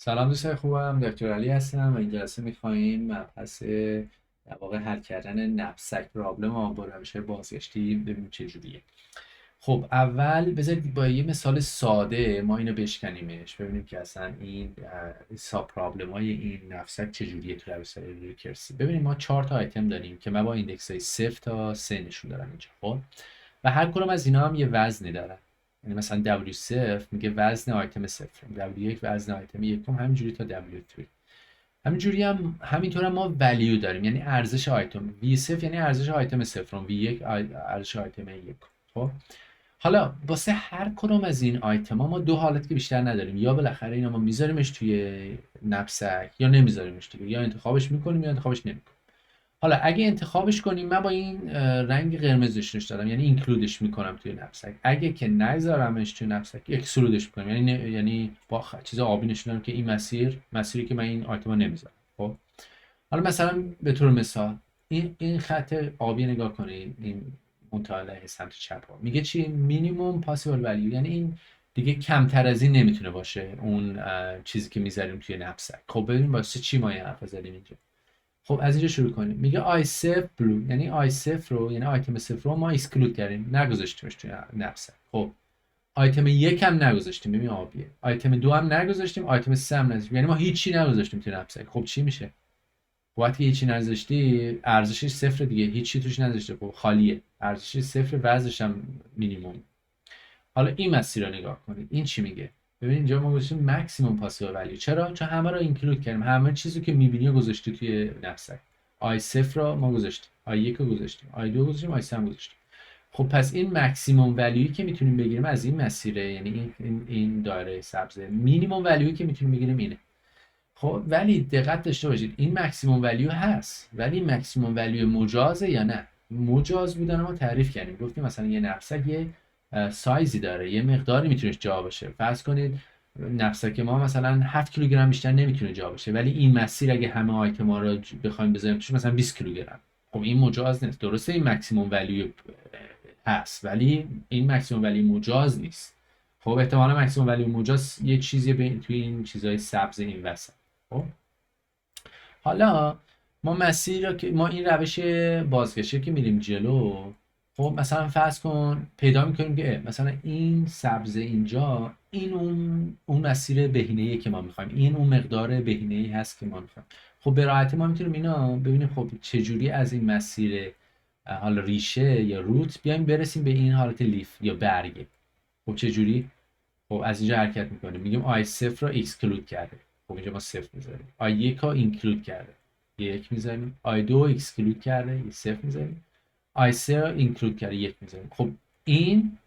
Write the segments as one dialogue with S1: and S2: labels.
S1: سلام دوستان خوبم، دکتر علی هستم و این جلسه میخواییم مبحث در واقع حل کردن نفسک پرابلم با روش‌های بازگشتی ببینیم چجوریه. خب اول بذارید با یه مثال ساده ما اینو بشکنیمش ببینیم که اصلا این ساب پرابلم های این نفسک چجوریه تو روش‌های ریکرسی. ببینیم ما 4 تا آیتم داریم که من با ایندکس های 0 تا 3 نشون دارم اینجا. خب و هر کدوم از اینا هم یه وزنی دارن. یعنی مثلا W0 میگه وزن آیتم 0، W1 وزن آیتم یکم، همینجوری تا W3. همینجوری هم همینطور هم ما ولیو داریم، یعنی ارزش آیتم V0 یعنی ارزش آیتم 0، V1 ارزش آیتم 1. خب حالا واسه هر کدوم از این آیتما ما دو حالت که بیشتر نداریم، یا بالاخره اینا ما میذاریمش توی نفسک یا نمیذاریمش دیگه، یا انتخابش میکنیم یا انتخابش نمیکنیم. حالا اگه انتخابش کنیم من با این رنگ قرمز نشونش دادم، یعنی اینکلودش میکنم توی نفسک. اگه که نذارمش توی نفسک اکسلودش میکنم، یعنی با چیز آبی نشون دادم که این مسیری که من این آیتما نمیذارم. خب حالا مثلا به طور مثال این خط آبی نگاه کنید، این منطقه سمت چپ ها میگه چی؟ مینیمم پاسیبل ولیو، یعنی این دیگه کمتر از این نمیتونه باشه اون چیزی که میذاریم توی نفسک. خب ببین واسه چی ما این حرف زدیم اینجا. خب از اینجا شروع کنیم. میگه آی صفر بلو، یعنی آی صفر رو، یعنی آیتم صفر رو ما اسکلود کردیم، نگذاشتیمش توی نفسک. خب آیتم یک هم نگذاشتیم، ببین آبیه. آیتم دو هم نگذاشتیم، آیتم سه هم نگذاشتیم، یعنی ما هیچی نگذاشتیم توی نفسک. خب چی میشه؟ وقتی هیچی نذاشتی ارزشش صفر دیگه، هیچی توش نذاشته، خب خالیه، ارزشش صفر، وزنش هم مینیمم. حالا این مسیر رو نگاه کنید، این چی میگه؟ ببین اینجا ما گذاشتیم ماکسیمم پاسیبل ولیو. چرا؟ چون همه رو اینکلود کردیم، همه چیزی که میبینی رو گذاشتی توی نفسک. آی صفر رو ما گذاشتیم، آی یک رو گذاشتیم، آی دو گذاشتیم، آی سه هم گذاشتیم. خب پس این ماکسیمم ولیویی که میتونیم بگیریم از این مسیره، یعنی این دایره سبزه. مینیمم ولیویی که میتونیم بگیریم اینه. خب ولی دقت داشته باشید این مکسیموم ولیو هست، ولی مکسیموم ولیو مجازه یا نه؟ مجاز بودن ما تعریف کردیم، گفتیم مثلا یه نفسک یه سایزی داره، یه مقداری میتونه جا باشه. فرض کنید نفسک ما مثلا 7 کیلوگرم بیشتر نمیتونه جا باشه، ولی این مسیر اگه همه آیتما رو بخوایم بذاریم توش مثلا 20 کیلوگرم، خب این مجاز نیست. درسته این مکسیموم ولیو هست، ولی این مکسیموم ولیو مجاز نیست. خب احتمالا مکسیموم ولیو مجاز یه چیزی توی این چیزای سبز این وسط. خب حالا ما مسیر رو که ما این روش بازگشته که میریم جلو، خب مثلا فرض کن پیدا میکنیم که مثلا این سبز اینجا، این اون مسیر بهینه‌ای که ما میخوایم، این اون مقدار بهینه‌ای هست که ما میخوایم. خب به راحتی ما میتونیم اینا ببینیم خب چجوری از این مسیر حالا ریشه یا روت بیایم برسیم به این حالت لیف یا برگه. خب چجوری؟ خب از اینجا حرکت میکنیم، میگیم آی صفر رو ایکسکلود کرده، خب اینجا ما صفر میذاریم. آی یک رو اینکلود کرده، یک میذاریم. آی دو ایکسکلود کرده، یه صفر میذاریم. آی سه رو اینکلود کرده، یک میذاریم. خب این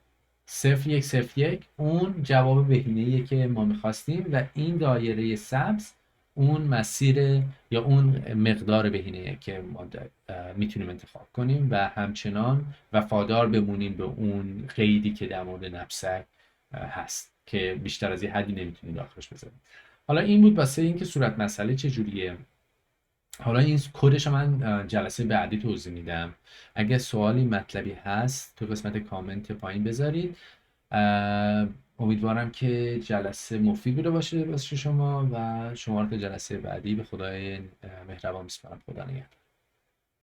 S1: صفر یک صفر یک اون جواب بهینه‌ایه که ما میخواستیم، و این دایره سبز اون مسیر یا اون مقدار بهینه‌ایه که ما میتونیم انتخاب کنیم و همچنان وفادار بمونیم به اون قیدی که در مورد نفسک هست که بیشتر از یه حدی نمیتونیم داخلش بذاریم. حالا این بود واسه اینکه صورت مسئله چجوریه. حالا این کدش من جلسه بعدی توضیح میدم. اگه سوالی مطلبی هست تو قسمت کامنت پایین بذارید. امیدوارم که جلسه مفید بوده باشه واسه شما و شما رو تا جلسه بعدی به خدای مهربان میسپارم. خدا نگهدار.